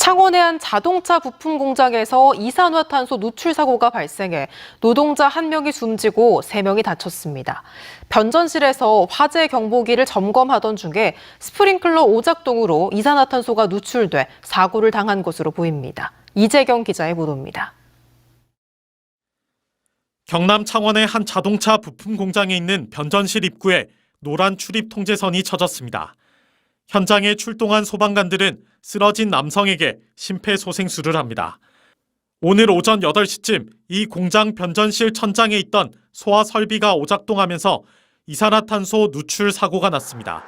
창원의 한 자동차 부품 공장에서 이산화탄소 누출 사고가 발생해 노동자 1명이 숨지고 3명이 다쳤습니다. 변전실에서 화재 경보기를 점검하던 중에 스프링클러 오작동으로 이산화탄소가 누출돼 사고를 당한 것으로 보입니다. 이재경 기자의 보도입니다. 경남 창원의 한 자동차 부품 공장에 있는 변전실 입구에 노란 출입 통제선이 쳐졌습니다. 현장에 출동한 소방관들은 쓰러진 남성에게 심폐소생술을 합니다. 오늘 오전 8시쯤 이 공장 변전실 천장에 있던 소화 설비가 오작동하면서 이산화탄소 누출 사고가 났습니다.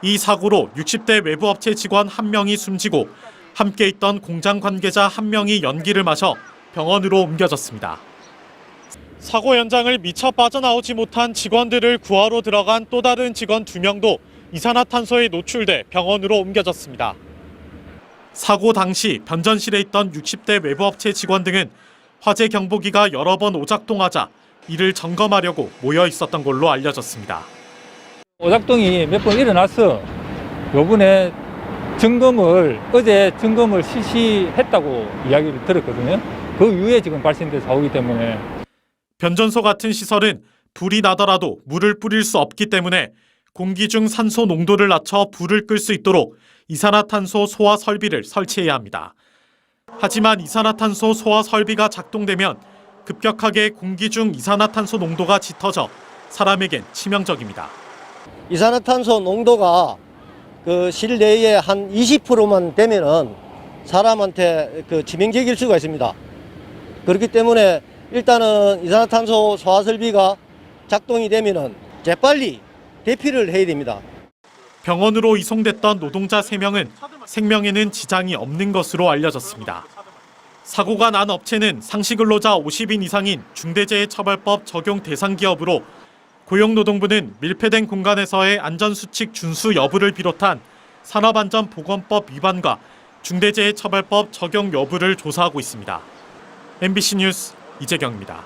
이 사고로 60대 외부 업체 직원 1명이 숨지고 함께 있던 공장 관계자 1명이 연기를 마셔 병원으로 옮겨졌습니다. 사고 현장을 미처 빠져나오지 못한 직원들을 구하러 들어간 또 다른 직원 2명도 이산화탄소에 노출돼 병원으로 옮겨졌습니다. 사고 당시 변전실에 있던 60대 외부업체 직원 등은 화재 경보기가 여러 번 오작동하자 이를 점검하려고 모여 있었던 걸로 알려졌습니다. 오작동이 몇 번 일어났어. 요번에 어제 점검을 실시했다고 이야기를 들었거든요. 그 이후에 지금 발생된 사고이기 때문에. 변전소 같은 시설은 불이 나더라도 물을 뿌릴 수 없기 때문에 공기 중 산소 농도를 낮춰 불을 끌 수 있도록 이산화탄소 소화 설비를 설치해야 합니다. 하지만 이산화탄소 소화 설비가 작동되면 급격하게 공기 중 이산화탄소 농도가 짙어져 사람에겐 치명적입니다. 이산화탄소 농도가 그 실내에 한 20%만 되면은 사람한테 치명적일 수가 있습니다. 그렇기 때문에 일단은 이산화탄소 소화 설비가 작동이 되면은 재빨리 대피를 해야 됩니다. 병원으로 이송됐던 노동자 3명은 생명에는 지장이 없는 것으로 알려졌습니다. 사고가 난 업체는 상시근로자 50인 이상인 중대재해처벌법 적용 대상 기업으로 고용노동부는 밀폐된 공간에서의 안전수칙 준수 여부를 비롯한 산업안전보건법 위반과 중대재해처벌법 적용 여부를 조사하고 있습니다. MBC 뉴스 이재경입니다.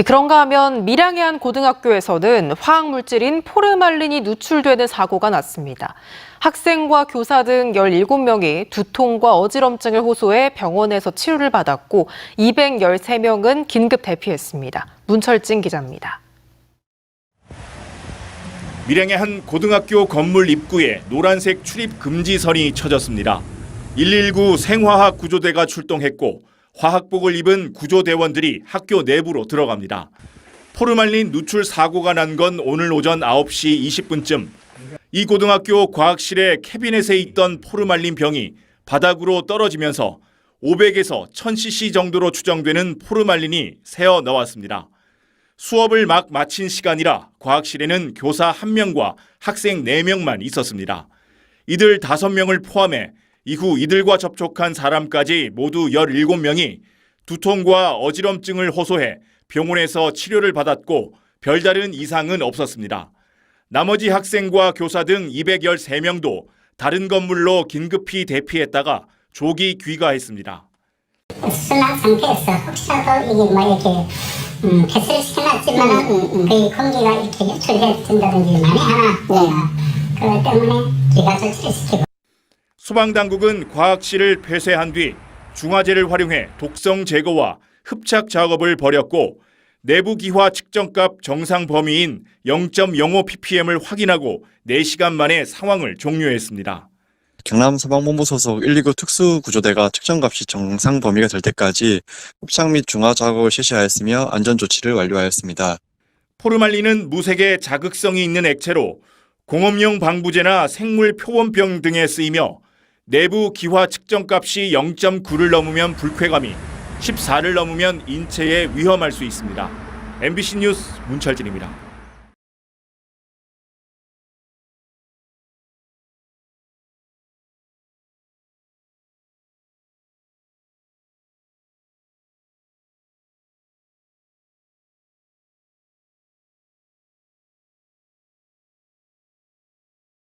그런가 하면 밀양의 한 고등학교에서는 화학물질인 포르말린이 누출되는 사고가 났습니다. 학생과 교사 등 17명이 두통과 어지럼증을 호소해 병원에서 치료를 받았고 213명은 긴급 대피했습니다. 문철진 기자입니다. 밀양의 한 고등학교 건물 입구에 노란색 출입 금지선이 쳐졌습니다. 119 생화학 구조대가 출동했고 화학복을 입은 구조대원들이 학교 내부로 들어갑니다. 포르말린 누출 사고가 난 건 오늘 오전 9시 20분쯤. 이 고등학교 과학실의 캐비넷에 있던 포르말린 병이 바닥으로 떨어지면서 500에서 1000cc 정도로 추정되는 포르말린이 새어 나왔습니다. 수업을 막 마친 시간이라 과학실에는 교사 1명과 학생 4명만 있었습니다. 이들 5명을 포함해 이후 이들과 접촉한 사람까지 모두 17명이 두통과 어지럼증을 호소해 병원에서 치료를 받았고 별다른 이상은 없었습니다. 나머지 학생과 교사 등 213명도 다른 건물로 긴급히 대피했다가 조기 귀가했습니다. 수납 상태에서 혹시라도 이게 이렇게 패스를 시켜놨지만 그 공기가 이렇게 유출된다든지 만에 하나 그것 때문에 귀가 조치를 시키고. 소방당국은 과학실을 폐쇄한 뒤 중화제를 활용해 독성 제거와 흡착 작업을 벌였고 내부 기화 측정값 정상 범위인 0.05ppm을 확인하고 4시간 만에 상황을 종료했습니다. 경남소방본부 소속 129 특수구조대가 측정값이 정상 범위가 될 때까지 흡착 및 중화 작업을 실시하였으며 안전조치를 완료하였습니다. 포르말린은 무색의 자극성이 있는 액체로 공업용 방부제나 생물 표본병 등에 쓰이며 내부 기화 측정값이 0.9를 넘으면 불쾌감이, 14를 넘으면 인체에 위험할 수 있습니다. MBC 뉴스 문철진입니다.